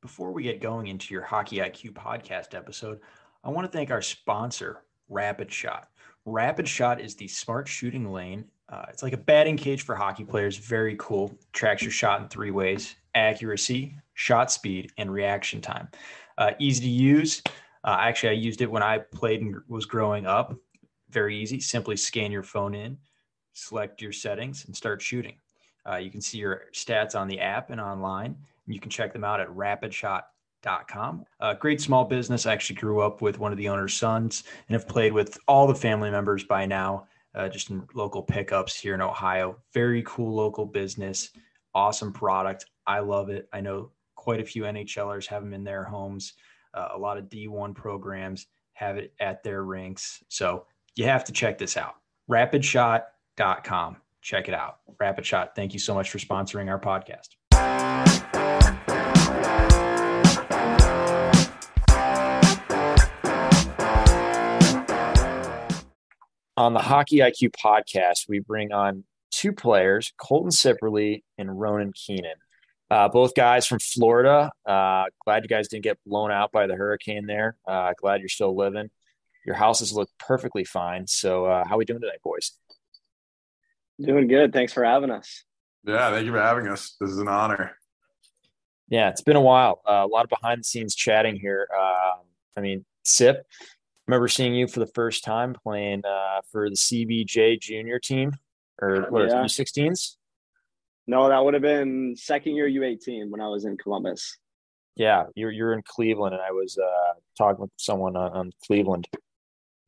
Before we get going into your Hockey IQ podcast episode, I want to thank our sponsor, Rapid Shot. Rapid Shot is the smart shooting lane. It's like a batting cage for hockey players. Very cool. Tracks your shot in 3 ways: accuracy, shot speed, and reaction time. Easy to use. Actually, I used it when I played and was growing up. Very easy. Simply scan your phone in, select your settings, and start shooting. You can see your stats on the app and online. You can check them out at rapidshot.com. Great small business. I actually grew up with one of the owner's sons and have played with all the family members by now, just in local pickups here in Ohio. Very cool local business. Awesome product. I love it. I know quite a few NHLers have them in their homes. A lot of D1 programs have it at their rinks. So you have to check this out. Rapidshot.com. Check it out. Rapid Shot, thank you so much for sponsoring our podcast. On the Hockey IQ podcast, we bring on 2 players, Colton Sipperley and Ronan Keenan. Both guys from Florida. Glad you guys didn't get blown out by the hurricane there. Glad you're still living. Your houses look perfectly fine. So how are we doing today, boys? Doing good. Thanks for having us. Yeah, thank you for having us. This is an honor. Yeah, it's been a while. A lot of behind-the-scenes chatting here. Sip, remember seeing you for the first time playing for the CBJ junior team, or what is it, U16s? No, that would have been second year U18 when I was in Columbus. Yeah, you're in Cleveland, and I was talking with someone on Cleveland,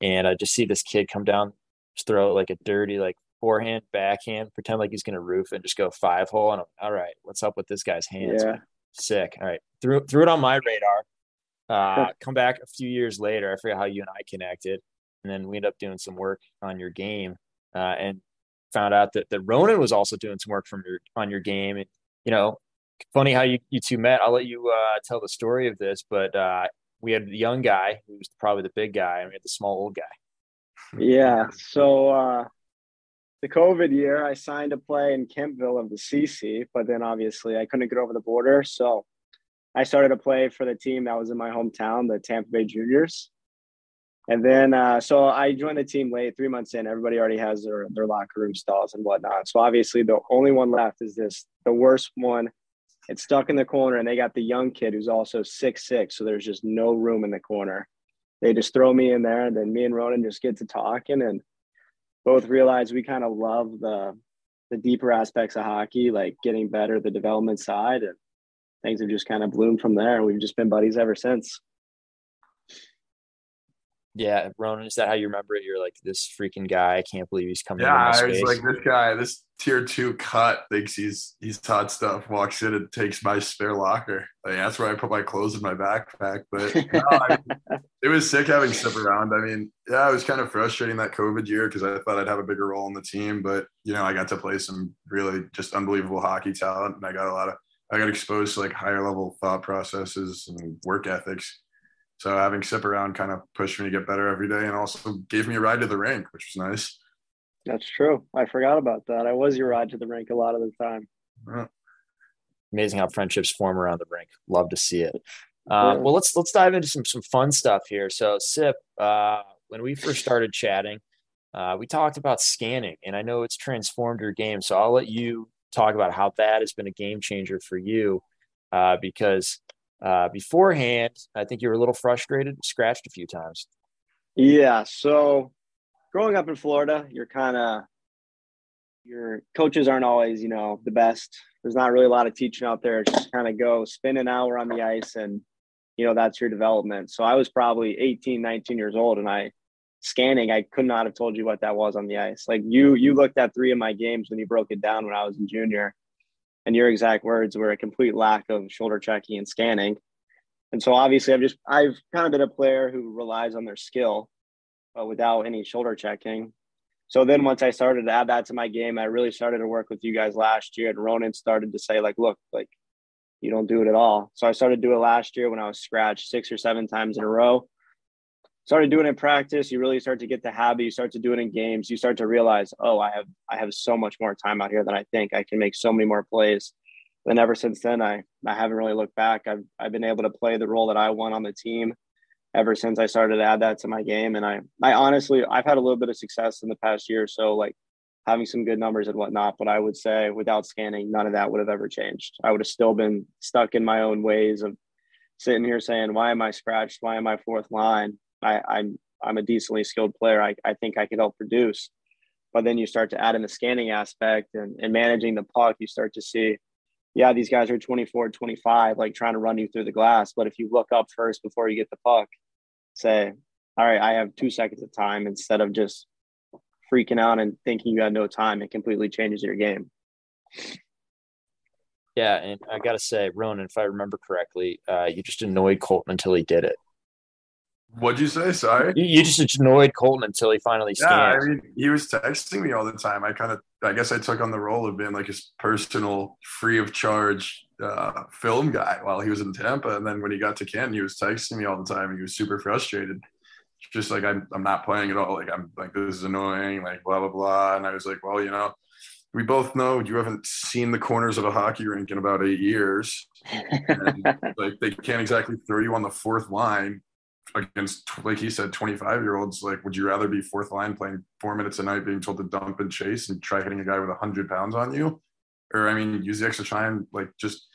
and I just see this kid come down, just throw like a dirty forehand, backhand, pretend like he's going to roof and just go 5-hole. And I'm, all right, what's up with this guy's hands? Yeah. Sick. All right. Threw it on my radar. Come back a few years later. I forget how you and I connected. And then we ended up doing some work on your game and found out that Ronan was also doing some work on your game. And, funny how you two met. I'll let you tell the story of this, but we had the young guy who was probably the big guy, and we had the small old guy. Yeah. So, the COVID year, I signed to play in Kempville of the CC, but then obviously I couldn't get over the border. So I started to play for the team that was in my hometown, the Tampa Bay Juniors. And then, so I joined the team late, 3 months in. Everybody already has their locker room stalls and whatnot. So obviously the only one left is the worst one. It's stuck in the corner, and they got the young kid who's also 6'6", so there's just no room in the corner. They just throw me in there, and then me and Ronan just get to talking, and both realize we kind of love the deeper aspects of hockey, like getting better, the development side, and things have just kind of bloomed from there. And we've just been buddies ever since. Yeah, Ronan, is that how you remember it? You're like, this freaking guy, I can't believe he's coming. Yeah, I was like, this guy, this tier 2 cut thinks he's hot stuff, walks in and takes my spare locker. Like, that's where I put my clothes in my backpack. But no, it was sick having Sip around. I mean, yeah, it was kind of frustrating that COVID year because I thought I'd have a bigger role in the team. But, I got to play some really just unbelievable hockey talent, and I got exposed to higher level thought processes and work ethics. So having Sip around kind of pushed me to get better every day, and also gave me a ride to the rink, which was nice. That's true. I forgot about that. I was your ride to the rink a lot of the time. Yeah. Amazing how friendships form around the rink. Love to see it. Well, let's dive into some fun stuff here. So Sip, when we first started chatting, we talked about scanning, and I know it's transformed your game. So I'll let you talk about how that has been a game changer for you, because beforehand, I think you were a little frustrated, scratched a few times. Yeah. So growing up in Florida, your coaches aren't always, the best. There's not really a lot of teaching out there. It's just kind of go spend an hour on the ice and, that's your development. So I was probably 18, 19 years old, and I could not have told you what that was on the ice. Like you looked at 3 of my games when you broke it down when I was in junior, and your exact words were a complete lack of shoulder checking and scanning. And so obviously I've kind of been a player who relies on their skill, but without any shoulder checking. So then once I started to add that to my game, I really started to work with you guys last year, and Ronan started to say look, you don't do it at all. So I started to do it last year when I was scratched 6 or 7 times in a row. Started doing it in practice. You really start to get the habit. You start to do it in games. You start to realize, I have so much more time out here than I think. I can make so many more plays. then ever since then, I haven't really looked back. I've been able to play the role that I want on the team ever since I started to add that to my game. And I honestly, I've had a little bit of success in the past year or so, like having some good numbers and whatnot. But I would say without scanning, none of that would have ever changed. I would have still been stuck in my own ways of sitting here saying, why am I scratched? Why am I fourth line? I'm a decently skilled player. I think I could help produce. But then you start to add in the scanning aspect and managing the puck, you start to see, yeah, these guys are 24, 25, like trying to run you through the glass. But if you look up first before you get the puck, say, all right, I have 2 seconds of time, instead of just freaking out and thinking you had no time, it completely changes your game. Yeah, and I got to say, Ronan, if I remember correctly, you just annoyed Colton until he did it. What'd you say? Sorry. You just annoyed Colton until he finally scanned. Yeah, I mean, he was texting me all the time. I guess I took on the role of being like his personal, free of charge film guy while he was in Tampa. And then when he got to Canton, he was texting me all the time. He was super frustrated. Just like, I'm not playing at all. Like, I'm like, this is annoying, like, blah, blah, blah. And I was like, well, we both know you haven't seen the corners of a hockey rink in about 8 years. And, like, they can't exactly throw you on the fourth line against, like he said, 25-year-olds. Like, would you rather be fourth line playing 4 minutes a night, being told to dump and chase and try hitting a guy with 100 pounds on you? Or, I mean, use the extra time, like, just,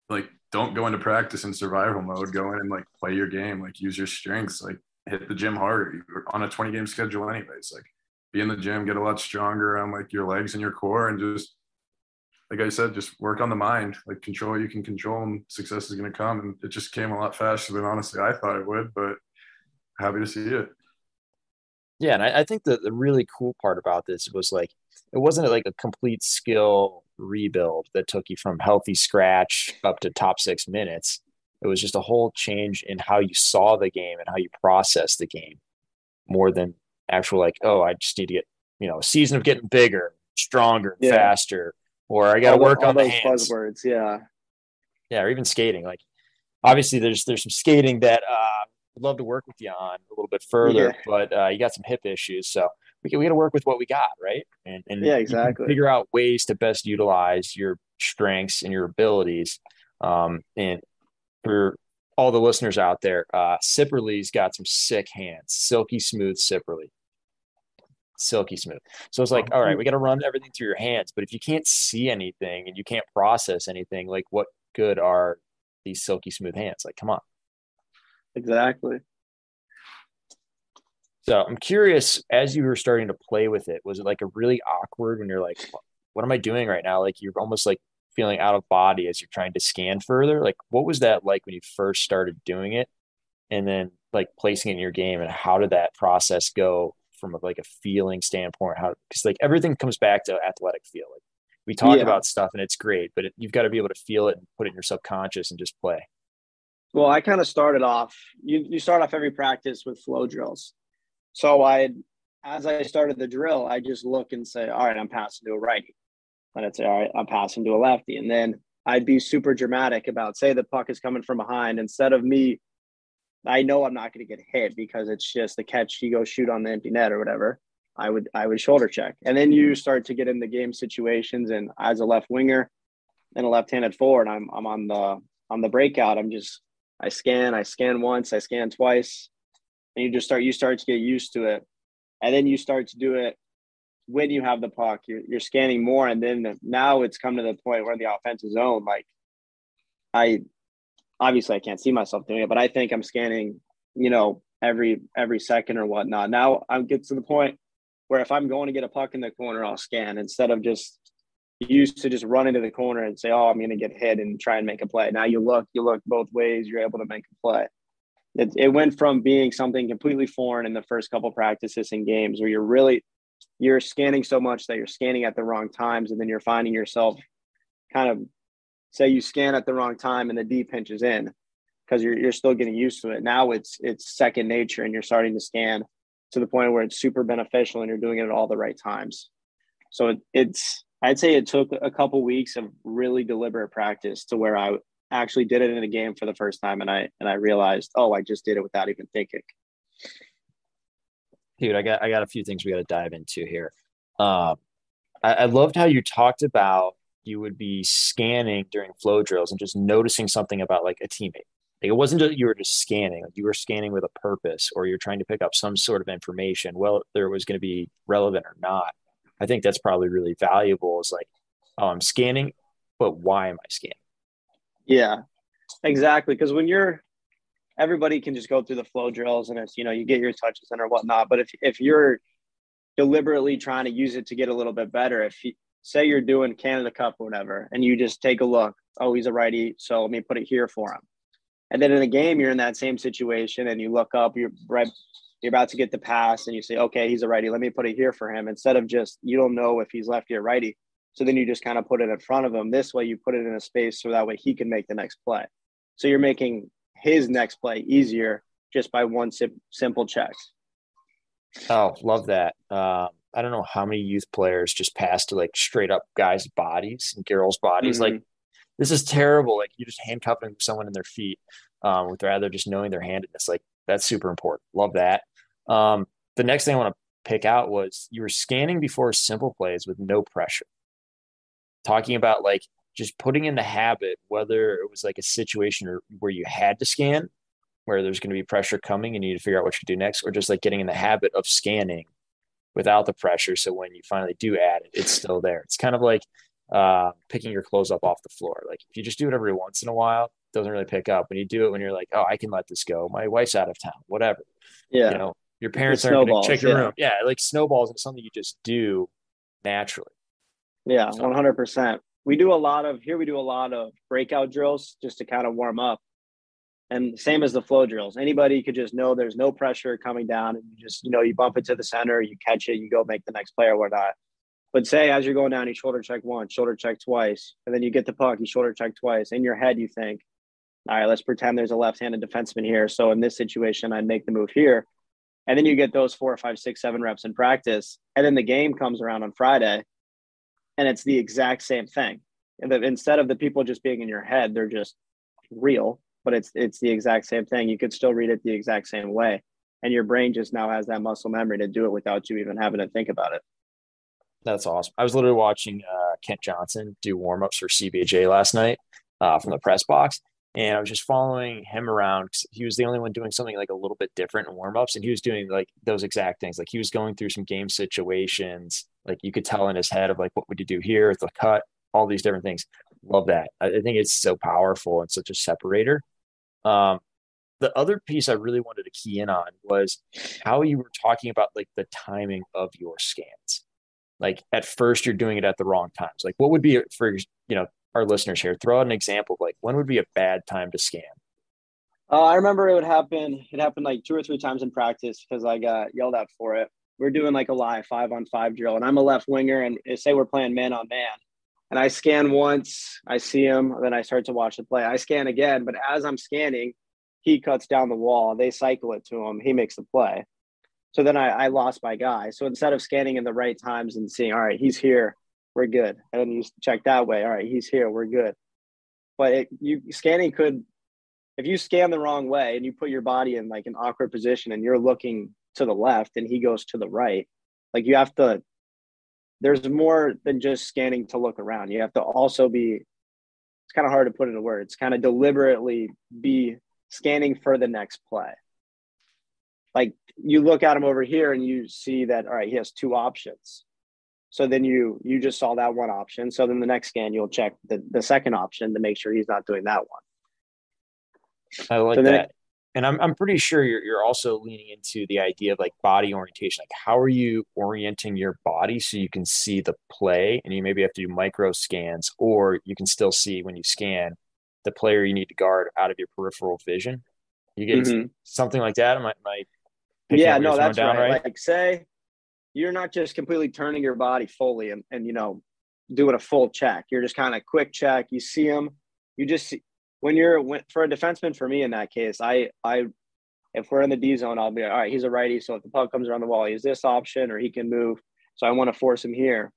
like, don't go into practice in survival mode. Go in and, like, play your game. Like, use your strengths. Like, hit the gym harder. You're on a 20-game schedule anyways. Like, be in the gym, get a lot stronger on, like, your legs and your core, and just, like I said, just work on the mind. Like, control what you can control, and success is going to come. And it just came a lot faster than honestly I thought it would, but happy to see it. Yeah, and I think the really cool part about this was, like, it wasn't like a complete skill rebuild that took you from healthy scratch up to top 6 minutes. It was just a whole change in how you saw the game and how you process the game, more than actual, like, oh, I just need to get, a season of getting bigger, stronger, faster, or I got to work on the hands. Buzzwords, yeah. Yeah, or even skating. Like, obviously, there's some skating that I'd love to work with you on a little bit further, but you got some hip issues, so we got to work with what we got, right? And yeah, exactly. Figure out ways to best utilize your strengths and your abilities. And for all the listeners out there, Sipperley's got some sick hands, silky smooth Sipperley. Silky smooth. So it's like, all right, we got to run everything through your hands. But if you can't see anything and you can't process anything, like, what good are these silky smooth hands? Like, come on. Exactly. So I'm curious, as you were starting to play with it, was it like a really awkward when you're like, what am I doing right now? Like, you're almost like feeling out of body as you're trying to scan further. Like, what was that like when you first started doing it, and then like placing it in your game, and how did that process go from like a feeling standpoint? Because like everything comes back to athletic feel. Like, we talk about stuff and it's great, but you've got to be able to feel it and put it in your subconscious and just play. Well, I kind of started off, you start off every practice with flow drills. So as I started the drill, I just look and say, all right, I'm passing to a righty. And I'd say, all right, I'm passing to a lefty. And then I'd be super dramatic about, say the puck is coming from behind, instead of me, I know I'm not going to get hit because it's just a catch. You go shoot on the empty net or whatever. I would shoulder check. And then you start to get into game situations. And as a left winger and a left-handed forward, I'm on the breakout. I scan once, I scan twice, and you start to get used to it. And then you start to do it when you have the puck, you're scanning more. And then now it's come to the point where in the offensive zone, like, obviously I can't see myself doing it, but I think I'm scanning, every second or whatnot. Now I get to the point where if I'm going to get a puck in the corner, I'll scan, instead of just used to just run into the corner and say, oh, I'm going to get hit and try and make a play. Now you look both ways. You're able to make a play. It went from being something completely foreign in the first couple practices and games where you're scanning so much that you're scanning at the wrong times. And then you're finding yourself kind of, say you scan at the wrong time and the D pinches in because you're still getting used to it. Now it's second nature, and you're starting to scan to the point where it's super beneficial and you're doing it at all the right times. So I'd say it took a couple weeks of really deliberate practice to where I actually did it in a game for the first time. And I realized, oh, I just did it without even thinking. Dude, I got a few things we got to dive into here. I loved how you talked about you would be scanning during flow drills and just noticing something about like a teammate. Like it wasn't just you were just scanning, like you were scanning with a purpose, or you're trying to pick up some sort of information, whether it was going to be relevant or not. I think that's probably really valuable. Is like, oh, I'm scanning, but why am I scanning? Yeah, exactly. Because when everybody can just go through the flow drills and it's, you get your touches in or whatnot. But if you're deliberately trying to use it to get a little bit better, if you say you're doing Canada Cup or whatever, and you just take a look, oh, he's a righty, so let me put it here for him. And then in the game, you're in that same situation and you look up, you're about to get the pass and you say, okay, he's a righty, let me put it here for him. Instead of just, you don't know if he's lefty or righty. So then you just kind of put it in front of him. This way you put it in a space so that way he can make the next play. So you're making his next play easier just by one simple check. Oh, love that. I don't know how many youth players just pass to like straight up guys' bodies and girls' bodies. Mm-hmm. Like, this is terrible. Like, you're just handcuffing someone in their feet with rather just knowing their handedness. Like, that's super important. Love that. The next thing I want to pick out was you were scanning before simple plays with no pressure. Talking about like just putting in the habit, whether it was like a situation or where you had to scan, where there's going to be pressure coming and you need to figure out what you do next, or just like getting in the habit of scanning without the pressure. So when you finally do add it, it's still there. It's kind of like picking your clothes up off the floor. Like if you just do it every once in a while, it doesn't really pick up. When you do it, when you're like, oh, I can let this go. My wife's out of town, whatever. Yeah. Your parents aren't going to check your room. Yeah. Like snowballs is something you just do naturally. Yeah. 100%. We do a lot of breakout drills just to kind of warm up. And same as the flow drills. Anybody could just know there's no pressure coming down and you just, you bump it to the center, you catch it, you go make the next play or whatnot. But say as you're going down, you shoulder check once, shoulder check twice, and then you get the puck, you shoulder check twice. In your head, you think, all right, let's pretend there's a left-handed defenseman here. So in this situation, I'd make the move here. And then you get those 4, 5, 6, 7 reps in practice. And then the game comes around on Friday, and it's the exact same thing. And instead of the people just being in your head, they're just real. But it's the exact same thing. You could still read it the exact same way. And your brain just now has that muscle memory to do it without you even having to think about it. That's awesome. I was literally watching Kent Johnson do warm-ups for CBJ last night from the press box. And I was just following him around because he was the only one doing something like a little bit different in warm-ups. And he was doing like those exact things. Like he was going through some game situations. Like you could tell in his head of like, what would you do here with the cut? All these different things. Love that. I think it's so powerful and such a separator. The other piece I really wanted to key in on was how you were talking about like the timing of your scans. Like at first you're doing it at the wrong times. Like what would be for, our listeners here, throw out an example of like, when would be a bad time to scan? I remember it happened like 2 or 3 times in practice because I got yelled at for it. We're doing like a live 5-on-5 drill and I'm a left winger and say we're playing man on man. And I scan once, I see him, then I start to watch the play. I scan again, but as I'm scanning, he cuts down the wall. They cycle it to him. He makes the play. So then I lost my guy. So instead of scanning in the right times and seeing, all right, he's here, we're good. And then you check that way. All right, he's here, we're good. But scanning could, if you scan the wrong way and you put your body in like an awkward position and you're looking to the left and he goes to the right, like you have to, there's more than just scanning to look around. You have to also be, it's kind of hard to put into words, kind of deliberately be scanning for the next play. Like you look at him over here and you see that, all right, he has 2 options. So then you just saw that one option. So then the next scan, you'll check the second option to make sure he's not doing that one. I like that. And I'm pretty sure you're also leaning into the idea of like body orientation. Like how are you orienting your body so you can see the play and you maybe have to do micro scans, or you can still see when you scan the player you need to guard out of your peripheral vision. You get something like that. Am I yeah, no, that's right. Like say you're not just completely turning your body fully and doing a full check. You're just kind of quick check. You see him, you just see. When for a defenseman, for me in that case, I if we're in the D zone, I'll be all right. He's a righty, so if the puck comes around the wall, he has this option, or he can move. So I want to force him here.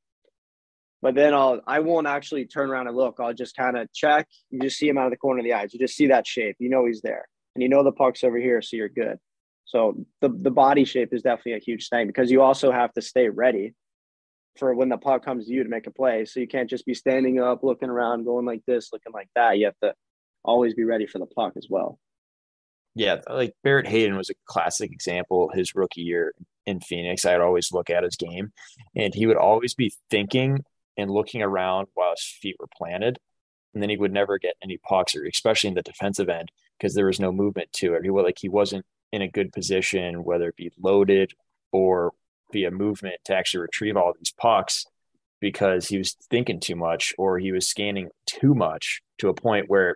But then I won't actually turn around and look. I'll just kind of check. You just see him out of the corner of the eyes. You just see that shape. You know he's there, and you know the puck's over here, so you're good. So the body shape is definitely a huge thing because you also have to stay ready. for when the puck comes to you to make a play. So you can't just be standing up, looking around, going like this, looking like that. You have to always be ready for the puck as well. Yeah, like Barrett Hayden was a classic example. His rookie year in Phoenix, I'd always look at his game, and he would always be thinking and looking around while his feet were planted, and then he would never get any pucks, or especially in the defensive end, because there was no movement to it. He wasn't in a good position, whether it be loaded or via movement, to actually retrieve all these pucks, because he was thinking too much or he was scanning too much to a point where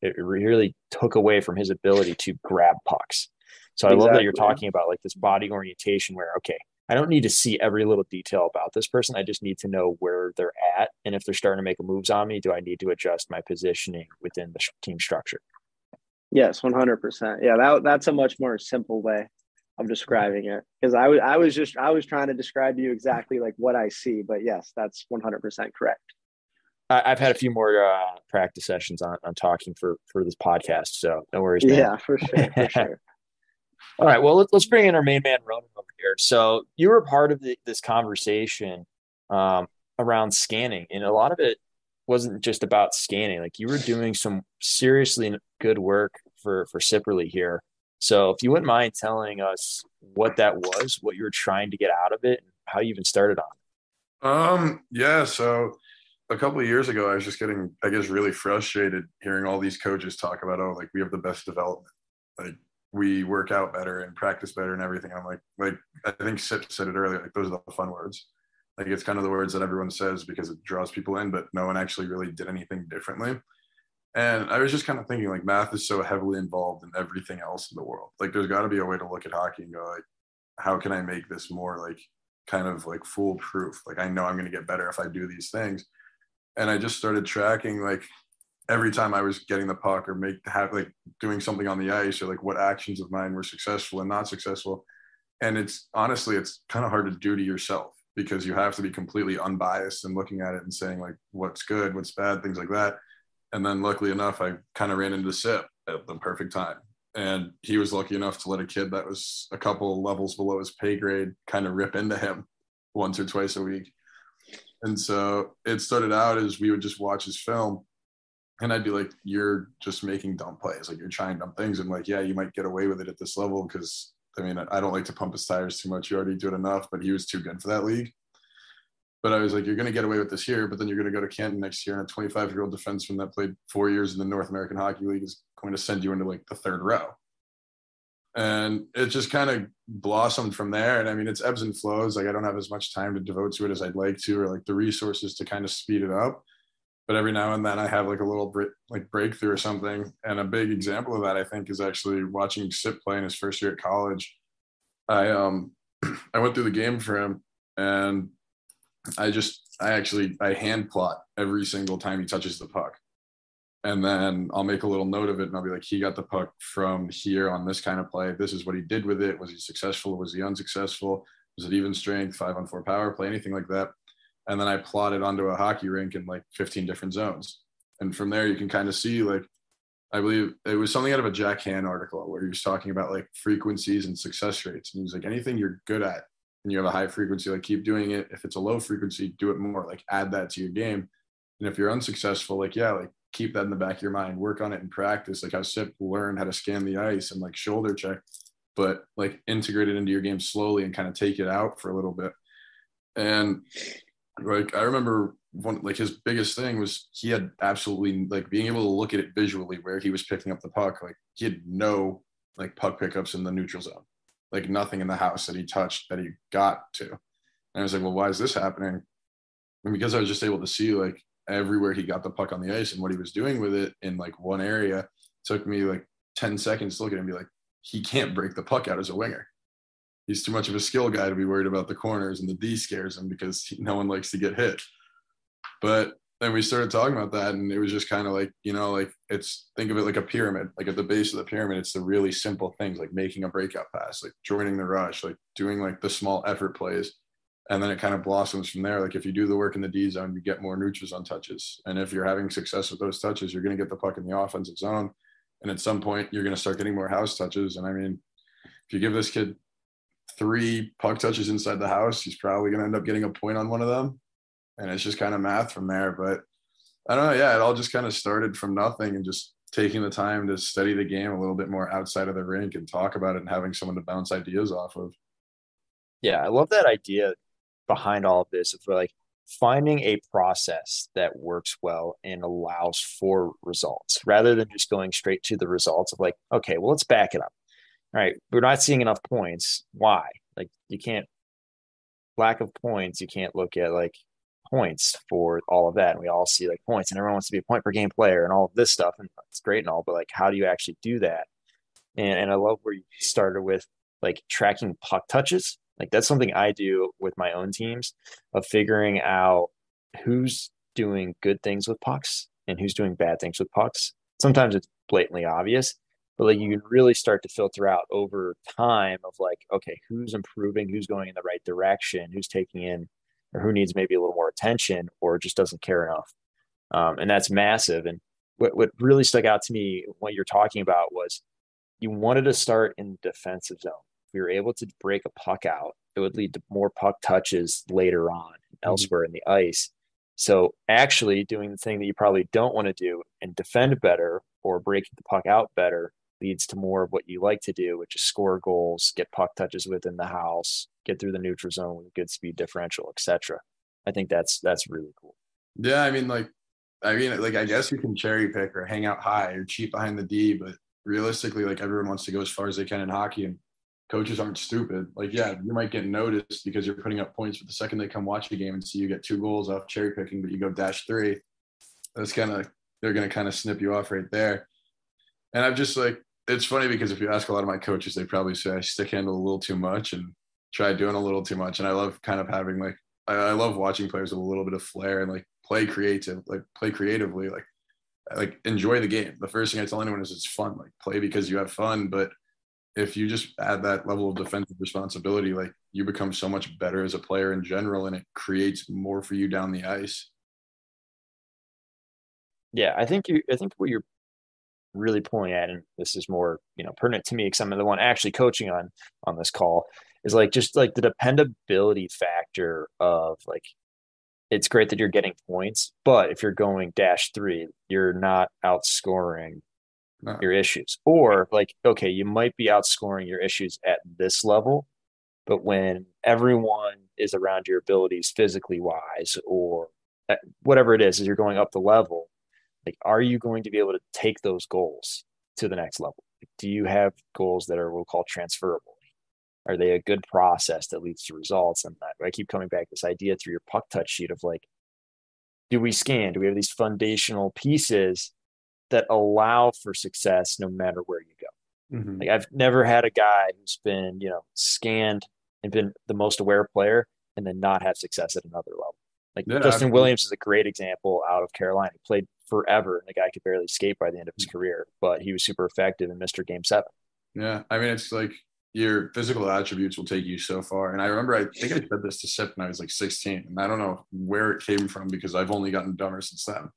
it really took away from his ability to grab pucks. So I love that you're talking about like this body orientation where, okay, I don't need to see every little detail about this person. I just need to know where they're at. And if they're starting to make moves on me, do I need to adjust my positioning within the team structure? Yes, 100%. Yeah, that's a much more simple way of describing it, because I was trying to describe to you exactly like what I see. But yes, that's 100% correct. I've had a few more practice sessions on talking for this podcast, so no worries, man. Yeah, for sure. All right, well, let's bring in our main man, Ronan, over here. So you were part of this conversation around scanning, and a lot of it wasn't just about scanning. Like, you were doing some seriously good work for Sipperley here. So if you wouldn't mind telling us what that was, what you were trying to get out of it, and how you even started on it. Yeah, so a couple of years ago, I was just getting, I guess, really frustrated hearing all these coaches talk about, oh, like, we have the best development. Like, we work out better and practice better and everything. I'm like, I think Sip said it earlier, like, those are the fun words. Like, it's kind of the words that everyone says because it draws people in, but no one actually really did anything differently. And I was just kind of thinking, like, math is so heavily involved in everything else in the world. Like, there's got to be a way to look at hockey and go, like, how can I make this more, like, kind of, like, foolproof? Like, I know I'm going to get better if I do these things. And I just started tracking, like, every time I was getting the puck or doing something on the ice, or like what actions of mine were successful and not successful. And it's honestly kind of hard to do to yourself, because you have to be completely unbiased and looking at it and saying, like, what's good, what's bad, things like that. And then luckily enough, I kind of ran into Sip at the perfect time. And he was lucky enough to let a kid that was a couple levels below his pay grade kind of rip into him once or twice a week. And so it started out as we would just watch his film, and I'd be like, you're just making dumb plays. Like, you're trying dumb things. And like, yeah, you might get away with it at this level, because, I mean, I don't like to pump his tires too much. You already do it enough, but he was too good for that league. But I was like, you're going to get away with this here, but then you're going to go to Canton next year, and a 25-year-old defenseman that played 4 years in the North American Hockey League is going to send you into like the third row. And it just kind of blossomed from there. And I mean, it's ebbs and flows. Like, I don't have as much time to devote to it as I'd like to, or like the resources to kind of speed it up. But every now and then I have like a little breakthrough or something. And a big example of that, I think, is actually watching Sip play in his first year at college. I went through the game for him, and I hand plot every single time he touches the puck. And then I'll make a little note of it, and I'll be like, he got the puck from here on this kind of play. This is what he did with it. Was he successful? Was he unsuccessful? Was it even strength, 5-on-4 power play, anything like that? And then I plot it onto a hockey rink in like 15 different zones. And from there, you can kind of see, like, I believe it was something out of a Jack Han article where he was talking about like frequencies and success rates. And he's like, anything you're good at and you have a high frequency, like, keep doing it. If it's a low frequency, do it more, like, add that to your game. And if you're unsuccessful, like, yeah, like, keep that in the back of your mind, work on it in practice, like how Sip learned how to scan the ice and like shoulder check, but like integrate it into your game slowly and kind of take it out for a little bit. And like, I remember like his biggest thing was he had absolutely like being able to look at it visually where he was picking up the puck. Like, he had no like puck pickups in the neutral zone, like nothing in the house that he touched that he got to. And I was like, well, why is this happening? And because I was just able to see like everywhere he got the puck on the ice and what he was doing with it in like one area, it took me like 10 seconds to look at him and be like, he can't break the puck out as a winger. He's too much of a skill guy to be worried about the corners, and the D scares him because no one likes to get hit. But then we started talking about that, and it was just kind of like, you know, like, think of it like a pyramid. Like, at the base of the pyramid, it's the really simple things like making a breakout pass, like joining the rush, like doing like the small effort plays. And then it kind of blossoms from there. Like, if you do the work in the D zone, you get more neutral zone touches. And if you're having success with those touches, you're going to get the puck in the offensive zone. And at some point, you're going to start getting more house touches. And I mean, if you give this kid 3 puck touches inside the house, he's probably going to end up getting a point on one of them. And it's just kind of math from there. But I don't know. Yeah, it all just kind of started from nothing and just taking the time to study the game a little bit more outside of the rink and talk about it and having someone to bounce ideas off of. Yeah, I love that idea behind all of this of like finding a process that works well and allows for results rather than just going straight to the results of like, okay, well, let's back it up. All right, we're not seeing enough points. Why? Like, you can't, lack of points, you can't look at like points for all of that. And we all see like points, and everyone wants to be a point per game player and all of this stuff. And it's great and all, but like, how do you actually do that? And I love where you started with like tracking puck touches. Like, that's something I do with my own teams of figuring out who's doing good things with pucks and who's doing bad things with pucks. Sometimes it's blatantly obvious, but like you can really start to filter out over time of like, okay, who's improving, who's going in the right direction, who's taking in, or who needs maybe a little more attention or just doesn't care enough. And that's massive. And what really stuck out to me, what you're talking about, was you wanted to start in the defensive zone. If we were able to break a puck out, it would lead to more puck touches later on elsewhere in the ice. So actually doing the thing that you probably don't want to do and defend better or breaking the puck out better leads to more of what you like to do, which is score goals, get puck touches within the house, get through the neutral zone with a good speed differential, etc. I think that's really cool. Yeah, I mean, I guess you can cherry pick or hang out high or cheat behind the D, but realistically, like, everyone wants to go as far as they can in hockey, and coaches aren't stupid. Like, yeah, you might get noticed because you're putting up points, but the second they come watch the game and see you get 2 goals off cherry picking, but you go -3, that's they're going to kind of snip you off right there. And I'm just like, it's funny because if you ask a lot of my coaches, they probably say I stick handle a little too much and try doing a little too much. And I love kind of having like, I love watching players with a little bit of flair and like play creatively, like enjoy the game. The first thing I tell anyone is it's fun, like play because you have fun. But if you just add that level of defensive responsibility, like you become so much better as a player in general, and it creates more for you down the ice. Yeah, I think what you're really pulling at, and this is more, pertinent to me because I'm the one actually coaching on this call, is like just like the dependability factor of like, it's great that you're getting points, but if you're going -3, you're not outscoring your issues. Or like, okay, you might be outscoring your issues at this level, but when everyone is around your abilities physically wise or whatever it is, as you're going up the level, like, are you going to be able to take those goals to the next level? Do you have goals that are, we'll call, transferable? Are they a good process that leads to results? And I keep coming back to this idea through your puck touch sheet of like, do we scan? Do we have these foundational pieces that allow for success no matter where you go? Mm-hmm. Like, I've never had a guy who's been, scanned and been the most aware player and then not have success at another level. Like, Yeah, Justin absolutely. Williams is a great example out of Carolina. He played forever, and the guy could barely skate by the end of his career, but he was super effective and missed Game 7. Yeah, I mean, it's like your physical attributes will take you so far. And I remember, I think I said this to Sip when I was like 16, and I don't know where it came from because I've only gotten dumber since then.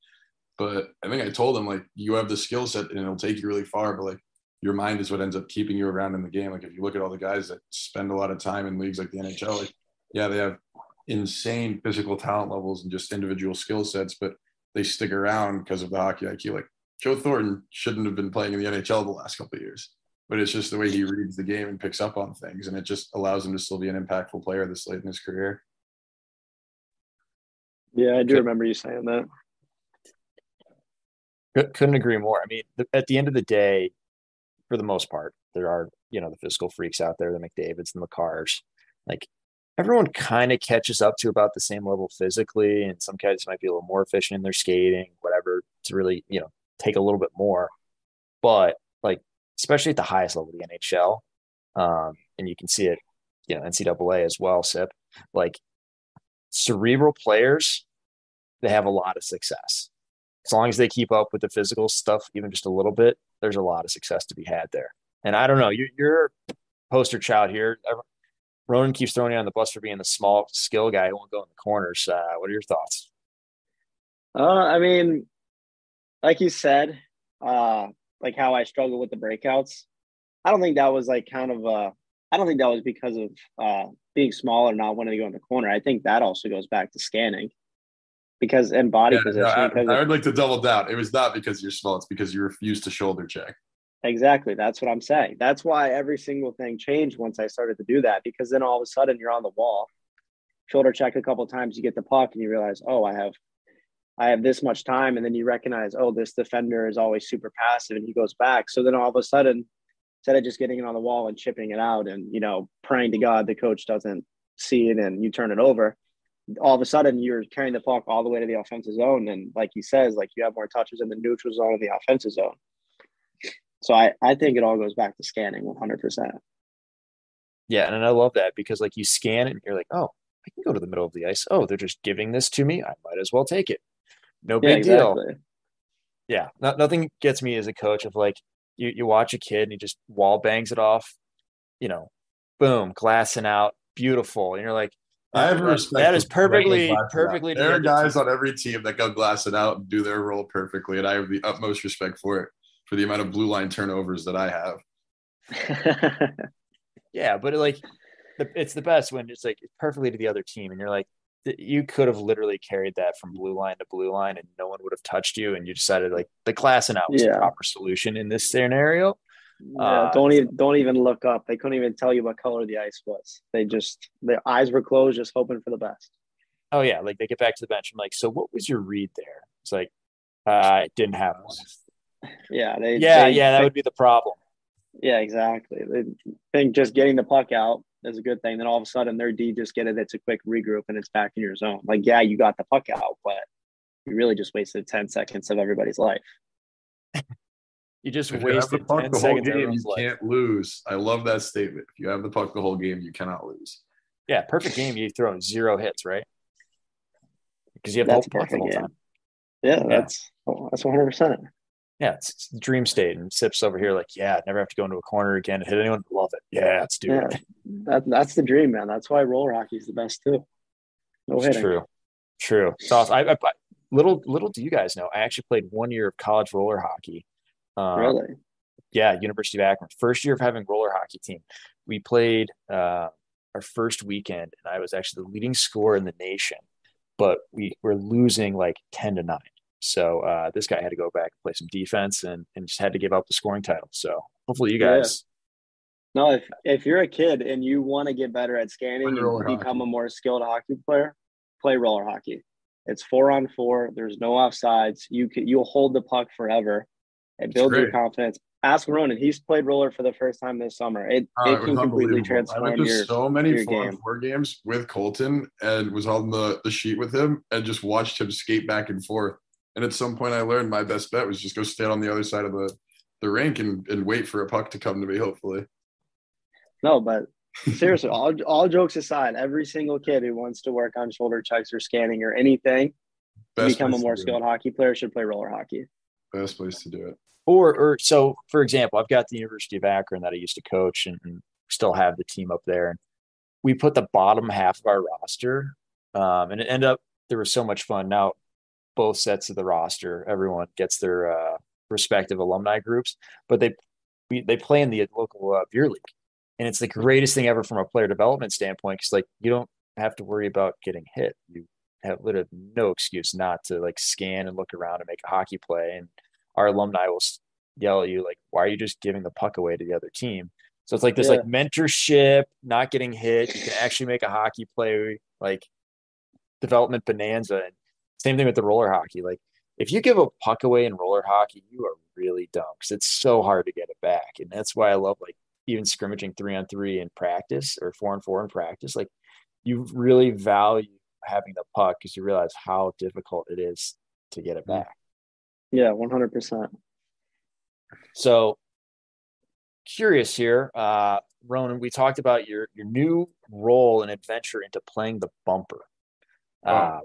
But I think I told him, like, you have the skill set and it'll take you really far, but like your mind is what ends up keeping you around in the game. Like, if you look at all the guys that spend a lot of time in leagues like the NHL, like, yeah, they have insane physical talent levels and just individual skill sets, but they stick around because of the hockey IQ. Like, Joe Thornton shouldn't have been playing in the NHL the last couple of years, but it's just the way he reads the game and picks up on things, and it just allows him to still be an impactful player this late in his career. Yeah, I do remember you saying that. Couldn't agree more. I mean, at the end of the day, for the most part, there are, the physical freaks out there, the McDavids, the McCarrs. Like, everyone kind of catches up to about the same level physically, and some guys might be a little more efficient in their skating, whatever, to really, take a little bit more. But like, especially at the highest level of the NHL, and you can see it, NCAA as well, Sip, like cerebral players, they have a lot of success. As long as they keep up with the physical stuff, even just a little bit, there's a lot of success to be had there. And I don't know, you're a poster child here. Ronan keeps throwing you on the bus for being the small skill guy who won't go in the corners. What are your thoughts? I mean, like you said, like how I struggle with the breakouts. I don't think that was like kind of I don't think that was because of being small or not wanting to go in the corner. I think that also goes back to scanning and body positioning. I would like to double down. It was not because you're small. It's because you refused to shoulder check. Exactly. That's what I'm saying. That's why every single thing changed once I started to do that, because then all of a sudden you're on the wall, shoulder check a couple of times, you get the puck and you realize, oh, I have this much time. And then you recognize, oh, this defender is always super passive and he goes back. So then all of a sudden, instead of just getting it on the wall and chipping it out and, praying to God the coach doesn't see it and you turn it over, all of a sudden you're carrying the puck all the way to the offensive zone. And like he says, like you have more touches in the neutral zone and the offensive zone. So I think it all goes back to scanning 100%. Yeah, and I love that because like you scan it and you're like, oh, I can go to the middle of the ice. Oh, they're just giving this to me. I might as well take it. No big deal. Yeah, nothing gets me as a coach of like you watch a kid and he just wall bangs it off, boom, glassing out, beautiful, and you're like, I have respect. That is perfectly. There are guys on every team that go glass it out and do their role perfectly, and I have the utmost respect for it, for the amount of blue line turnovers that I have. Yeah, but it's the best when it's like perfectly to the other team, and you're like, you could have literally carried that from blue line to blue line, and no one would have touched you, and you decided like the glassing out was the proper solution in this scenario. Yeah, don't even look up. They couldn't even tell you what color the ice was. Their eyes were closed, just hoping for the best. Oh yeah, like they get back to the bench. I'm like, so what was your read there? It's like, I didn't have one. Yeah, that would be the problem. Yeah, exactly. They think just getting the puck out is a good thing. Then all of a sudden their D just get it. It's a quick regroup and it's back in your zone. Like, yeah, you got the puck out, but you really just wasted 10 seconds of everybody's life. You just wasted 10 seconds. You can't lose. I love that statement. If you have the puck the whole game, you cannot lose. Yeah, perfect game. You throw 0 hits, right? Because you have the whole puck the whole time. Yeah, that's 100%. Yeah, it's dream state. And Sips over here like, yeah, never have to go into a corner again and hit anyone. Love it. Yeah, let's do it. That's the dream, man. That's why roller hockey is the best too. No hitting. True. It's awesome. Little do you guys know, I actually played 1 year of college roller hockey. Really? Yeah, University of Akron. First year of having roller hockey team. We played our first weekend, and I was actually the leading scorer in the nation, but we were losing like 10-9. So this guy had to go back and play some defense and just had to give up the scoring title. So hopefully you guys. Yeah. No, if you're a kid and you want to get better at scanning and become a more skilled hockey player, play roller hockey. It's 4-on-4. There's no offsides. You'll hold the puck forever. It builds your confidence. Ask Ronan. He's played roller for the first time this summer. It can completely transform I went to so many 4-on-4 games with Colton and was on the sheet with him and just watched him skate back and forth. And at some point I learned my best bet was just go stand on the other side of the rink and wait for a puck to come to me, hopefully. No, but seriously, all jokes aside, every single kid who wants to work on shoulder checks or scanning or anything to become a more skilled hockey player should play roller hockey. Best place to do it. Or so, for example, I've got the University of Akron that I used to coach and still have the team up there. And we put the bottom half of our roster, and it ended up, there was so much fun. Now, both sets of the roster, everyone gets their respective alumni groups, but they play in the local beer league. And it's the greatest thing ever from a player development standpoint, because like you don't have to worry about getting hit. You have literally no excuse not to like scan and look around and make a hockey play. And our alumni will yell at you like, why are you just giving the puck away to the other team? So it's like this like mentorship, not getting hit. You can actually make a hockey play, like development bonanza. And same thing with the roller hockey. Like if you give a puck away in roller hockey, you are really dumb because it's so hard to get it back. And that's why I love like even scrimmaging 3-on-3 in practice or 4-on-4 in practice. Like you really value having the puck because you realize how difficult it is to get it back. Yeah, 100%. So curious here, Ronan, we talked about your new role and adventure into playing the bumper, to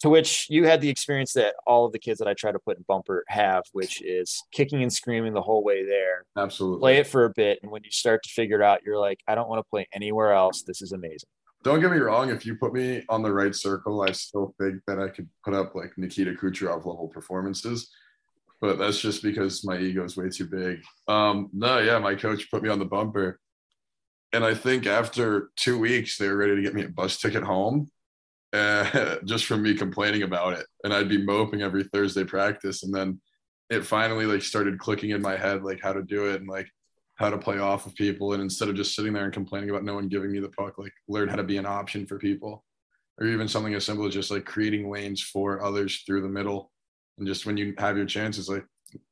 which you had the experience that all of the kids that I try to put in bumper have, which is kicking and screaming the whole way there. Absolutely. Play it for a bit. And when you start to figure it out, you're like, I don't want to play anywhere else. This is amazing. Don't get me wrong. If you put me on the right circle, I still think that I could put up like Nikita Kucherov level performances, but that's just because my ego is way too big. My coach put me on the bumper And I think after 2 weeks, they were ready to get me a bus ticket home, just from me complaining about it. And I'd be moping every Thursday practice. And then it finally like started clicking in my head, like how to do it and like how to play off of people. And instead of just sitting there and complaining about no one giving me the puck, like learn how to be an option for people, or even something as simple as just like creating lanes for others through the middle. And just when you have your chances, like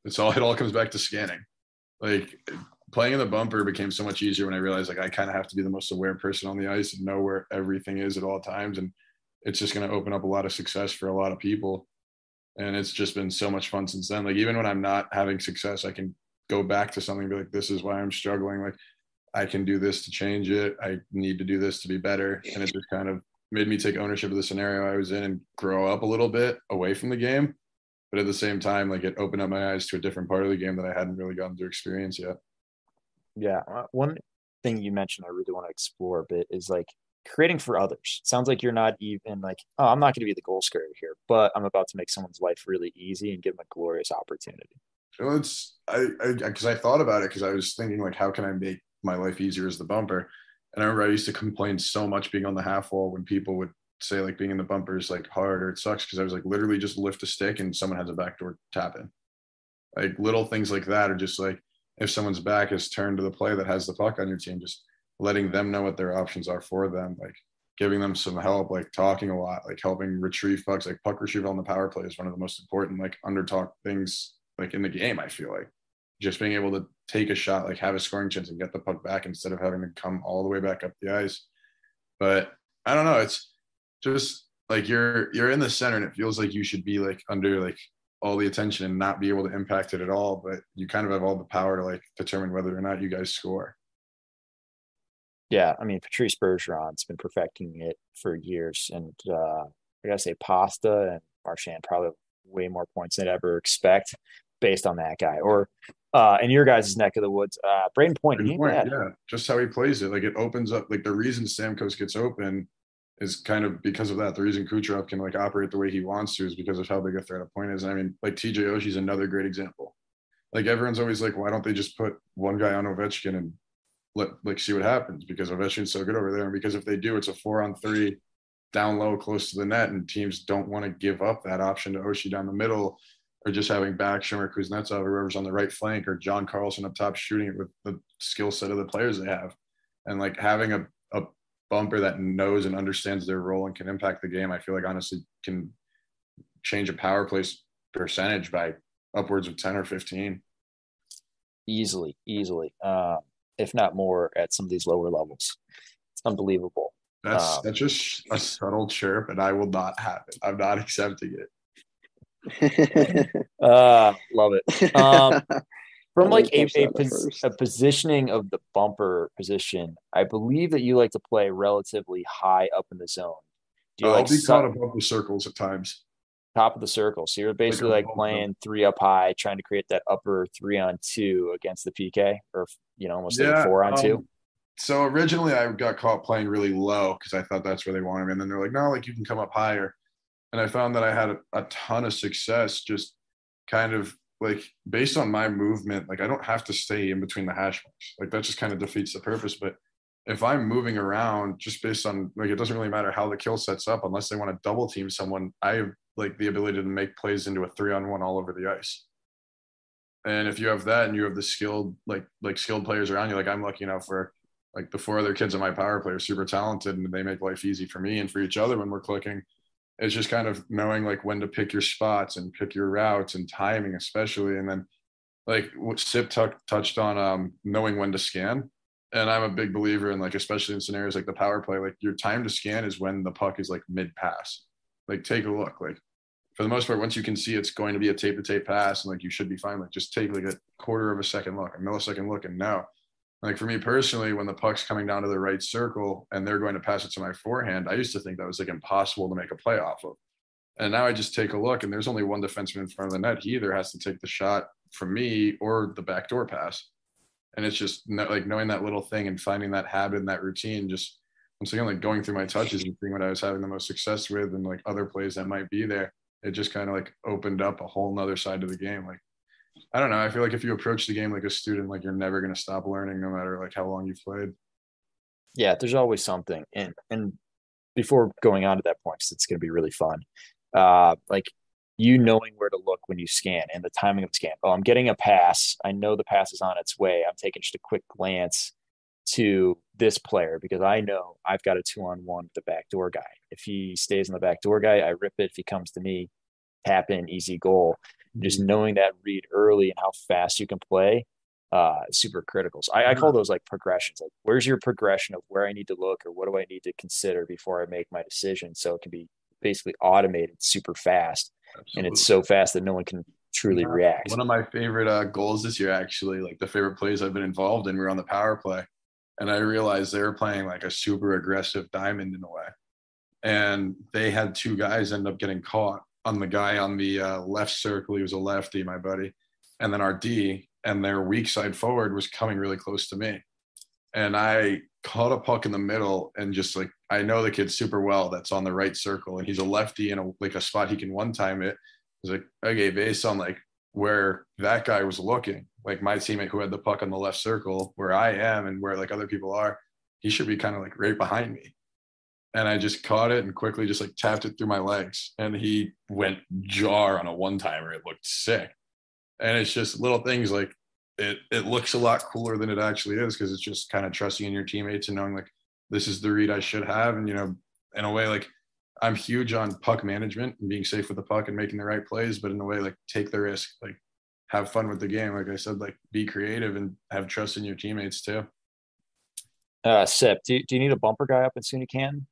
it all comes back to scanning. Like playing in the bumper became so much easier when I realized like I kind of have to be the most aware person on the ice and know where everything is at all times. And it's just going to open up a lot of success for a lot of people. And it's just been so much fun since then. Like even when I'm not having success, I can go back to something and be like, this is why I'm struggling. Like I can do this to change it. I need to do this to be better. And it just kind of made me take ownership of the scenario I was in and grow up a little bit away from the game. But at the same time, like it opened up my eyes to a different part of the game that I hadn't really gotten to experience yet. Yeah. One thing you mentioned I really want to explore a bit is like creating for others. It sounds like you're not even like, oh, I'm not going to be the goal scorer here, but I'm about to make someone's life really easy and give them a glorious opportunity. Well, because I thought about it because I was thinking like, how can I make my life easier as the bumper? And I remember I used to complain so much being on the half wall when people would say like being in the bumper is like hard or it sucks, because I was like literally just lift a stick and someone has a backdoor tap in. Like little things like that are just like if someone's back is turned to the play that has the puck on your team, just letting them know what their options are for them, like giving them some help, like talking a lot, like helping retrieve pucks, like puck retrieval on the power play is one of the most important like under talk things like in the game. I feel like just being able to take a shot, like have a scoring chance and get the puck back instead of having to come all the way back up the ice. But I don't know, it's just like you're in the center and it feels like you should be like under like all the attention and not be able to impact it at all, but you kind of have all the power to like determine whether or not you guys score. Yeah, I mean Patrice Bergeron's been perfecting it for years, and I gotta say Pasta and Marchand probably way more points than I'd ever expect based on that guy. Or in your guys' neck of the woods, Braden Point, he ain't bad. Yeah, just how he plays it, like it opens up. Like the reason Stamkos gets open is kind of because of that. The reason Kucherov can like operate the way he wants to is because of how big a threat a point is. And I mean, like TJ Oshie's another great example. Like everyone's always like, why don't they just put one guy on Ovechkin and like see what happens? Because Ovechkin's so good over there, and because if they do, it's a 4-on-3 down low close to the net, and teams don't want to give up that option to Oshie down the middle, or just having Backstrom or Kuznetsov or whoever's on the right flank, or John Carlson up top shooting it with the skill set of the players they have. And like having a bumper that knows and understands their role and can impact the game, I feel like honestly can change a power play percentage by upwards of 10 or 15. Easily. If not more at some of these lower levels. It's unbelievable. That's just a subtle chirp, and I will not have it. I'm not accepting it. Love it. From like a positioning of the bumper position, I believe that you like to play relatively high up in the zone. Do you I'll be caught above the circles at times. Top of the circle. So you're basically like playing 3 up high, trying to create that upper 3-on-2 against the PK, or almost like a 4-on-2. So originally I got caught playing really low because I thought that's where they wanted me. And then they're like, no, like you can come up higher. And I found that I had a ton of success just kind of like based on my movement. Like I don't have to stay in between the hash marks. Like that just kind of defeats the purpose. But if I'm moving around just based on like, it doesn't really matter how the kill sets up unless they want to double team someone. I have like the ability to make plays into a 3-on-1 all over the ice. And if you have that and you have the skilled, like skilled players around you, like I'm lucky enough for like the 4 other kids on my power play are super talented and they make life easy for me and for each other when we're clicking. It's just kind of knowing like when to pick your spots and pick your routes and timing, especially. And then like what Sip touched on, knowing when to scan. And I'm a big believer in like, especially in scenarios like the power play, like your time to scan is when the puck is like mid pass. Like take a look, like for the most part, once you can see it's going to be a tape to tape pass and like you should be fine, like just take like a quarter of a second look, a millisecond look, and know. Like for me personally, when the puck's coming down to the right circle and they're going to pass it to my forehand, I used to think that was like impossible to make a play off of. And now I just take a look and there's only one defenseman in front of the net. He either has to take the shot from me or the backdoor pass. And it's just like knowing that little thing and finding that habit and that routine, just once again, like going through my touches and seeing what I was having the most success with and like other plays that might be there. It just kind of like opened up a whole nother side of the game. Like, I don't know. I feel like if you approach the game like a student, like you're never going to stop learning no matter like how long you've played. Yeah, there's always something. And before going on to that point, 'cause it's going to be really fun, like you knowing where to look when you scan and the timing of the scan. Oh, I'm getting a pass. I know the pass is on its way. I'm taking just a quick glance to this player because I know I've got a 2-on-1 with the backdoor guy. If he stays on the backdoor guy, I rip it. If he comes to me, tap in, easy goal. Just knowing that read early and how fast you can play, super critical. So I call those like progressions. Like, where's your progression of where I need to look or what do I need to consider before I make my decision? So it can be basically automated super fast. Absolutely. And it's so fast that no one can truly react. One of my favorite goals this year, actually, like the favorite plays I've been involved in, were on the power play. And I realized they were playing like a super aggressive diamond in a way. And they had two guys end up getting caught on the guy on the left circle. He was a lefty, my buddy. And then our D, and their weak side forward was coming really close to me. And I caught a puck in the middle and just like, I know the kid super well that's on the right circle. And he's a lefty in a spot he can one-time it. I was like, okay, based on like where that guy was looking, like my teammate who had the puck on the left circle, where I am and where like other people are, he should be kind of like right behind me. And I just caught it and quickly just like tapped it through my legs. And he went jar on a one-timer. It looked sick. And it's just little things like it looks a lot cooler than it actually is because it's just kind of trusting in your teammates and knowing like this is the read I should have. And, you know, in a way, like I'm huge on puck management and being safe with the puck and making the right plays, but in a way, like take the risk, like have fun with the game. Like I said, like be creative and have trust in your teammates too. Sip, do you need a bumper guy up as soon as you can?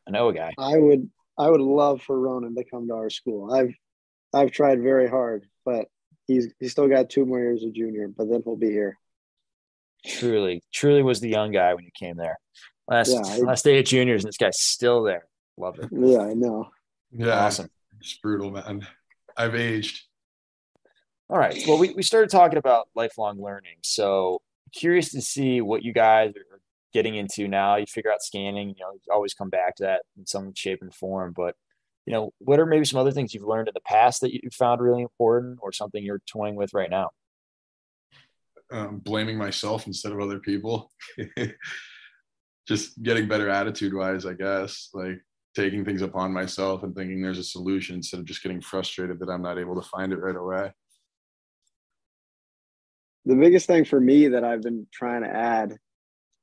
I know a guy. I would love for Ronan to come to our school. I've tried very hard, but he's still got 2 more years of junior, but then he'll be here. Truly was the young guy when you came there. Last day at juniors, and this guy's still there. Love it. Yeah, I know. Yeah, awesome. It's brutal, man. I've aged. All right. Well, we started talking about lifelong learning. So curious to see what you guys are getting into now. You figure out scanning, you always come back to that in some shape and form. But, what are maybe some other things you've learned in the past that you found really important or something you're toying with right now? Blaming myself instead of other people. Just getting better attitude-wise, I guess. Like taking things upon myself and thinking there's a solution instead of just getting frustrated that I'm not able to find it right away. The biggest thing for me that I've been trying to add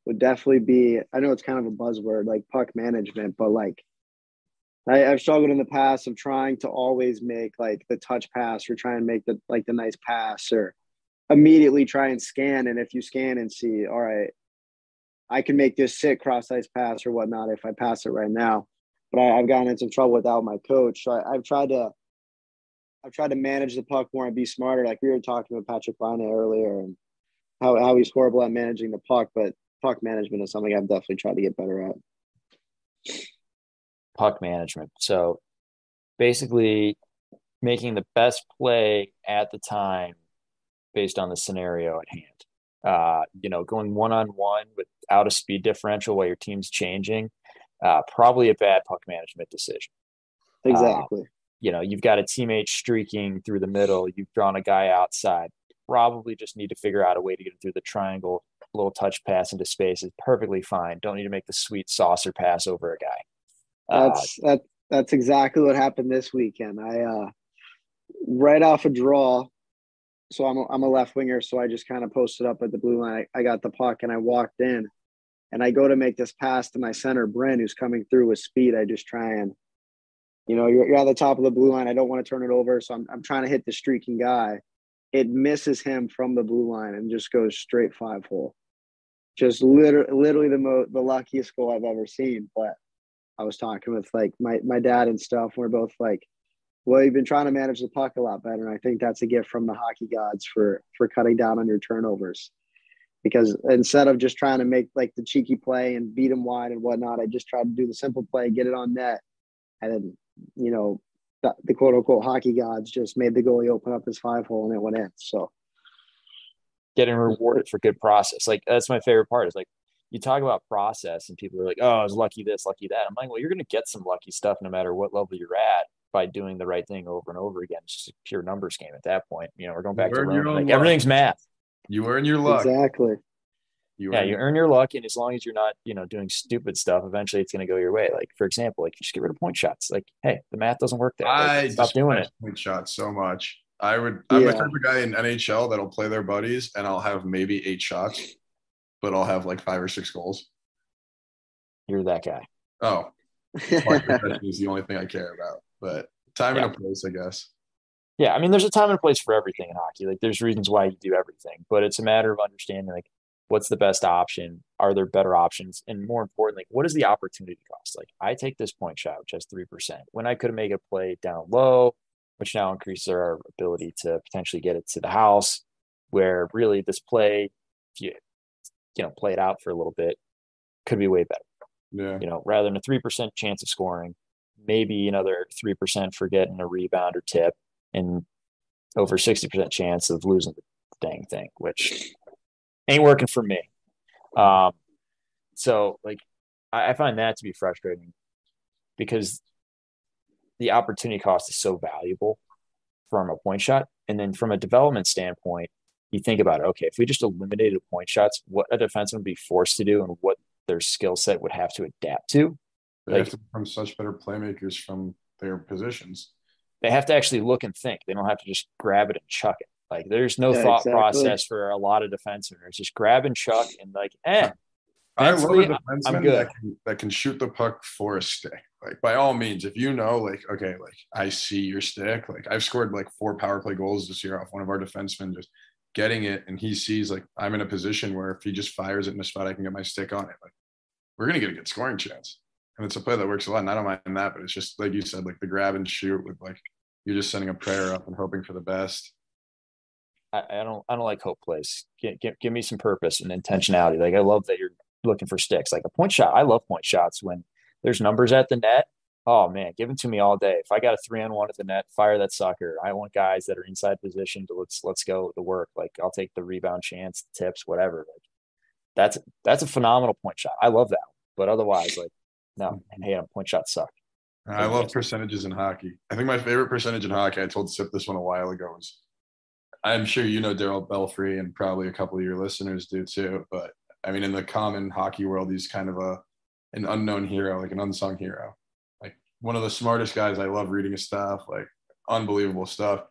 would definitely be, I know it's kind of a buzzword, like puck management, but like I've struggled in the past of trying to always make like the touch pass or try and make the nice pass or immediately try and scan. And if you scan and see, all right, I can make this sick cross ice pass or whatnot if I pass it right now. But I've gotten into trouble without my coach. So I've tried to manage the puck more and be smarter. Like we were talking with Patrick Laine earlier and how he's horrible at managing the puck, but puck management is something I've definitely tried to get better at. Puck management. So basically making the best play at the time based on the scenario at hand. Going one-on-one without a speed differential while your team's changing, probably a bad puck management decision. Exactly. You've got a teammate streaking through the middle. You've drawn a guy outside. Probably just need to figure out a way to get him through the triangle. A little touch pass into space is perfectly fine. Don't need to make the sweet saucer pass over a guy. That's exactly what happened this weekend. I right off a draw. So I'm a left winger. So I just kind of posted up at the blue line. I got the puck and I walked in and I go to make this pass to my center, Bryn, who's coming through with speed. I just try and, you're at the top of the blue line. I don't want to turn it over. So I'm trying to hit the streaking guy. It misses him from the blue line and just goes straight 5-hole. Just literally the luckiest goal I've ever seen. But I was talking with like my dad and stuff. We're both like, well, you've been trying to manage the puck a lot better. And I think that's a gift from the hockey gods for cutting down on your turnovers. Because instead of just trying to make like the cheeky play and beat him wide and whatnot, I just tried to do the simple play, get it on net. And then, the quote unquote hockey gods just made the goalie open up his 5-hole and it went in. So getting rewarded for good process. Like that's my favorite part is like, you talk about process and people are like, oh, I was lucky this, lucky that. I'm like, well, you're going to get some lucky stuff no matter what level you're at by doing the right thing over and over again. It's just a pure numbers game at that point. We're going back to Ronan. Like everything's math. You earn your luck. Exactly. You earn your luck, and as long as you're not, doing stupid stuff, eventually it's going to go your way. Like, for example, like, just get rid of point shots. Like, hey, the math doesn't work there. Like, stop doing it. Point shots so much. I'm the type of guy in NHL that'll play their buddies, and I'll have maybe 8 shots, but I'll have like 5 or 6 goals. You're that guy. Oh, possession is the only thing I care about. But time and a place, I guess. Yeah, I mean, there's a time and a place for everything in hockey. Like, there's reasons why you do everything, but it's a matter of understanding, like, what's the best option? Are there better options? And more importantly, what is the opportunity cost? Like, I take this point shot, which has 3%, when I could have made a play down low, which now increases our ability to potentially get it to the house, where really this play, if you play it out for a little bit, could be way better. Yeah. Rather than a 3% chance of scoring, maybe another 3% for getting a rebound or tip, and over 60% chance of losing the dang thing, which ain't working for me. So, like, I find that to be frustrating because the opportunity cost is so valuable from a point shot. And then from a development standpoint, you think about it, okay, if we just eliminated point shots, what a defenseman would be forced to do and what their skill set would have to adapt to. They have to become such better playmakers from their positions. They have to actually look and think. They don't have to just grab it and chuck it. Like, there's no thought process for a lot of defensemen. It's just grab and chuck and like, I love a defenseman that can shoot the puck for a stick. Like, by all means, if like, okay, like, I see your stick. Like, I've scored like 4 power play goals this year off one of our defensemen just getting it, and he sees like I'm in a position where if he just fires it in a spot, I can get my stick on it. Like, we're gonna get a good scoring chance, and it's a play that works a lot. And I don't mind that, but it's just like you said, like the grab and shoot with like you're just sending a prayer up and hoping for the best. I don't like hope plays. Give me some purpose and intentionality. Like, I love that you're looking for sticks. Like a point shot, I love point shots when there's numbers at the net. Oh man, give it to me all day. If I got a 3-on-1 at the net, fire that sucker. I want guys that are inside position to let's go to work. Like, I'll take the rebound chance, tips, whatever. Like, that's a phenomenal point shot. I love that. But otherwise, like, no, and hey, point shots suck. I love percentages in hockey. I think my favorite percentage in hockey, I told Sip this one a while ago, was, I'm sure you know Darryl Belfry, and probably a couple of your listeners do too. But I mean, in the common hockey world, he's kind of an unknown hero, like an unsung hero. Like, one of the smartest guys. I love reading his stuff, like unbelievable stuff.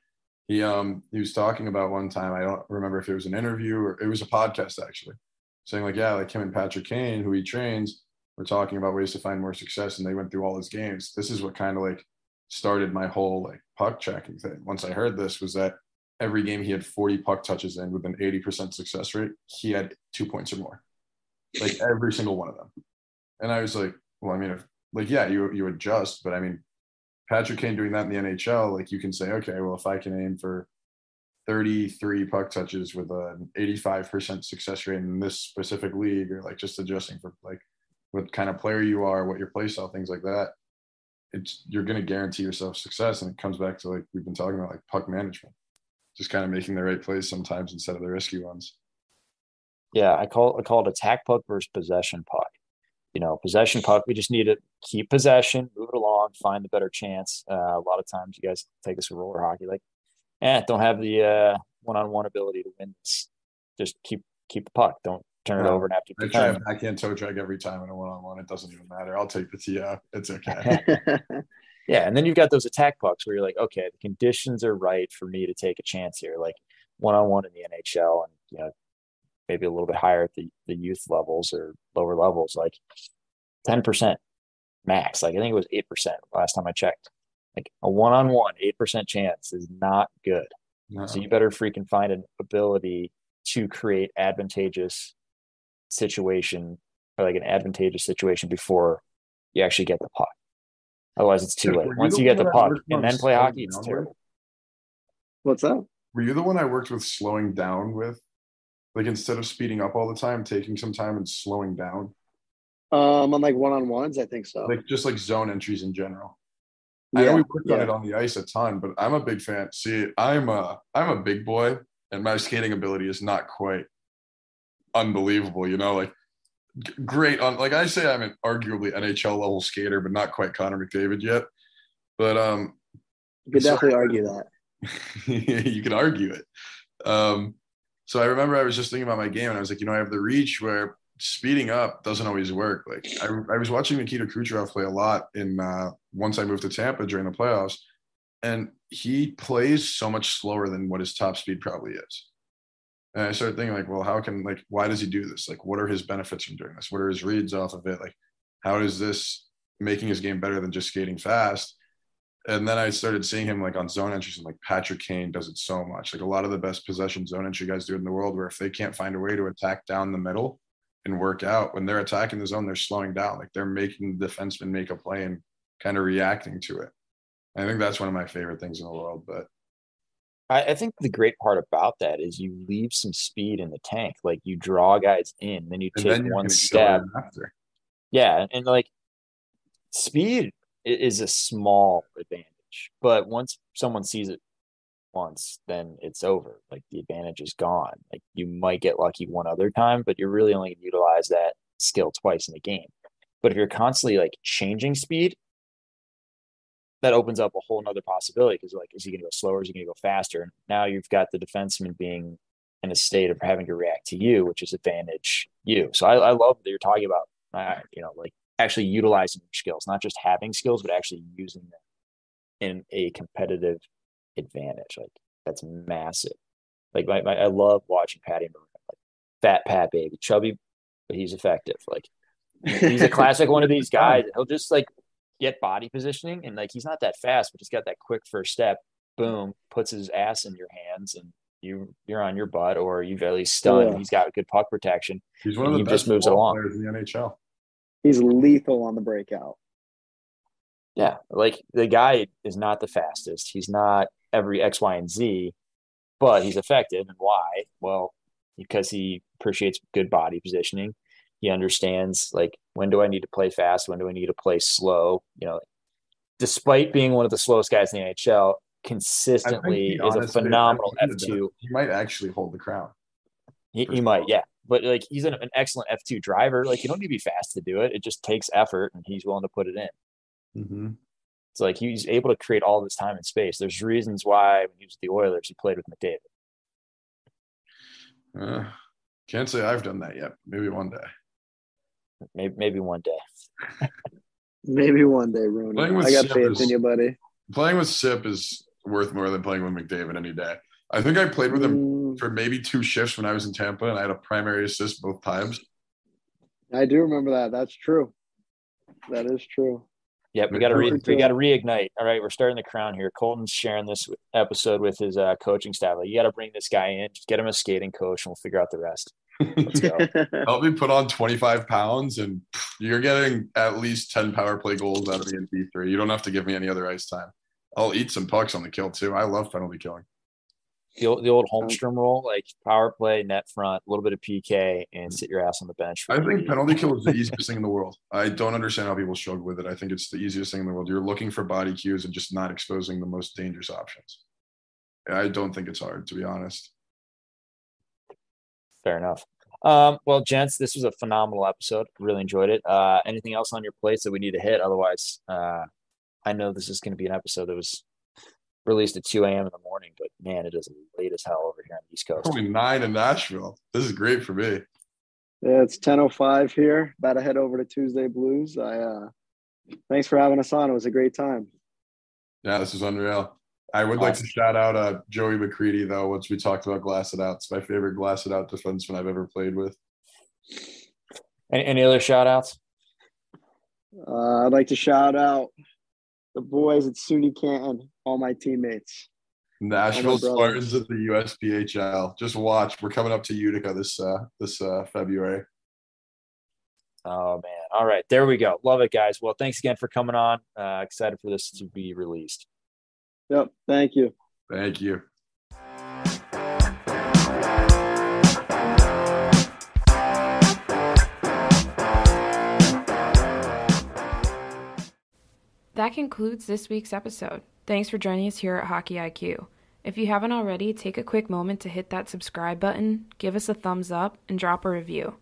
He was talking about one time, I don't remember if it was an interview or it was a podcast actually, saying like, yeah, like him and Patrick Kane, who he trains, were talking about ways to find more success, and they went through all his games. This is what kind of like started my whole like puck checking thing. Once I heard this, was that every game he had 40 puck touches in with an 80% success rate, he had 2 points or more, like every single one of them. And I was like, well, I mean, you adjust, but I mean, Patrick Kane doing that in the NHL, like, you can say, okay, well, if I can aim for 33 puck touches with an 85% success rate in this specific league, or like just adjusting for like what kind of player you are, what your play style, things like that, you're going to guarantee yourself success. And it comes back to, like we've been talking about, like puck management, just kind of making the right plays sometimes instead of the risky ones. Yeah, I call it attack puck versus possession puck. Possession puck, we just need to keep possession, move it along, find the better chance. A lot of times you guys take us to roller hockey, like, don't have the one-on-one ability to win this. Just keep the puck. Don't turn it over and have to defend. I try a backhand toe drag every time in a one-on-one. It doesn't even matter. I'll take the TO. It's okay. Yeah, and then you've got those attack pucks where you're like, okay, the conditions are right for me to take a chance here, like one-on-one in the NHL, and maybe a little bit higher at the youth levels or lower levels, like 10% max. Like, I think it was 8% last time I checked. Like, a one-on-one 8% chance is not good. No. So you better freaking find an ability to create advantageous situation, or like an advantageous situation before you actually get the puck. Otherwise, it's too late. Once you get the puck and then play hockey, it's terrible. What's that? Were you the one I worked with slowing down with? Like, instead of speeding up all the time, taking some time and slowing down? On like one-on-ones, I think so. Like, just like zone entries in general. Yeah, I know we worked on it on the ice a ton, but I'm a big fan. See, I'm a big boy, and my skating ability is not quite unbelievable, like great on, like, I say I'm an arguably NHL level skater, but not quite Connor McDavid yet. But you could definitely argue that. You can argue it. So I remember I was just thinking about my game and I was like, I have the reach where speeding up doesn't always work. Like I was watching Nikita Kucherov play a lot once I moved to Tampa during the playoffs, and he plays so much slower than what his top speed probably is. And I started thinking, like, well, why does he do this? Like, what are his benefits from doing this? What are his reads off of it? Like, how is this making his game better than just skating fast? And then I started seeing him like on zone entries, and like Patrick Kane does it so much. Like a lot of the best possession zone entry guys do it in the world, where if they can't find a way to attack down the middle and work out, when they're attacking the zone, they're slowing down. Like they're making the defenseman make a play and kind of reacting to it. I think that's one of my favorite things in the world. But I think the great part about that is you leave some speed in the tank. Like you draw guys in, then you take one step. After. Yeah. And like speed is a small advantage, but once someone sees it once, then it's over. Like the advantage is gone. Like you might get lucky one other time, but you're really only going to utilize that skill twice in the game. But if you're constantly like changing speed, that opens up a whole nother possibility, because like, is he going to go slower? Is he going to go faster? And now you've got the defenseman being in a state of having to react to you, which is advantage you. So I love that you're talking about, like actually utilizing your skills, not just having skills, but actually using them in a competitive advantage. Like that's massive. Like I love watching Patty Maroon, like fat Pat baby, chubby, but he's effective. Like he's a classic one of these guys. He'll just like get body positioning, and like he's not that fast, but he's got that quick first step. Boom, puts his ass in your hands, and you're on your butt, or you've at least stunned. Yeah. He's got good puck protection. He's one of the best players in the NHL. He's lethal on the breakout. Yeah, like the guy is not the fastest. He's not every X, Y, and Z, but he's effective. And why? Well, because he appreciates good body positioning. He understands, like, when do I need to play fast? When do I need to play slow? Despite being one of the slowest guys in the NHL, consistently is a phenomenal F2. He might actually hold the crown. He might, yeah. But, like, he's an excellent F2 driver. Like, you don't need to be fast to do it. It just takes effort, and he's willing to put it in. Mm-hmm. It's like he's able to create all this time and space. There's reasons why when he was with the Oilers, he played with McDavid. Can't say I've done that yet. Maybe one day. Maybe one day. Maybe one day, Ronan. I got faith in you, buddy. Playing with Sip is worth more than playing with McDavid any day. I think I played with him for maybe 2 shifts when I was in Tampa, and I had a primary assist both times. I do remember that. That's true. That is true. Yep, we got to reignite. All right, we're starting the crown here. Colton's sharing this episode with his coaching staff. Like, you got to bring this guy in, just get him a skating coach, and we'll figure out the rest. Let's go. Help me put on 25 pounds, and you're getting at least 10 power play goals out of me in D3. You don't have to give me any other ice time. I'll eat some pucks on the kill too. I love penalty killing. The old Holmstrom role, like power play, net front, a little bit of PK, and sit your ass on the bench. I think penalty kill is the easiest thing in the world. I don't understand how people struggle with it. I think it's the easiest thing in the world. You're looking for body cues and just not exposing the most dangerous options. I don't think it's hard, to be honest. Fair enough. Well, gents, this was a phenomenal episode. Really enjoyed it. Anything else on your plates that we need to hit? Otherwise, I know this is going to be an episode that was released at 2 a.m. in the morning, but man, it is late as hell over here on the East Coast. Only 9 in Nashville. This is great for me. Yeah, it's 10:05 here. About to head over to Tuesday Blues. Thanks for having us on. It was a great time. Yeah, this is unreal. I would like to shout out Joey McCready, though, once we talked about Glass It Out. It's my favorite Glass It Out defenseman I've ever played with. Any other shout-outs? I'd like to shout out the boys at SUNY Canton, all my teammates. Nashville Spartans at the USPHL. Just watch. We're coming up to Utica this February. Oh, man. All right. There we go. Love it, guys. Well, thanks again for coming on. Excited for this to be released. Yep. Thank you. Thank you. That concludes this week's episode. Thanks for joining us here at Hockey IQ. If you haven't already, take a quick moment to hit that subscribe button, give us a thumbs up, and drop a review.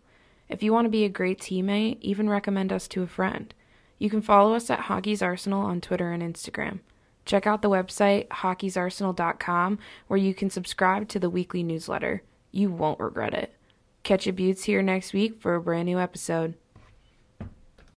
If you want to be a great teammate, even recommend us to a friend. You can follow us at Hockey's Arsenal on Twitter and Instagram. Check out the website, hockeysarsenal.com, where you can subscribe to the weekly newsletter. You won't regret it. Catch your buttes here next week for a brand new episode.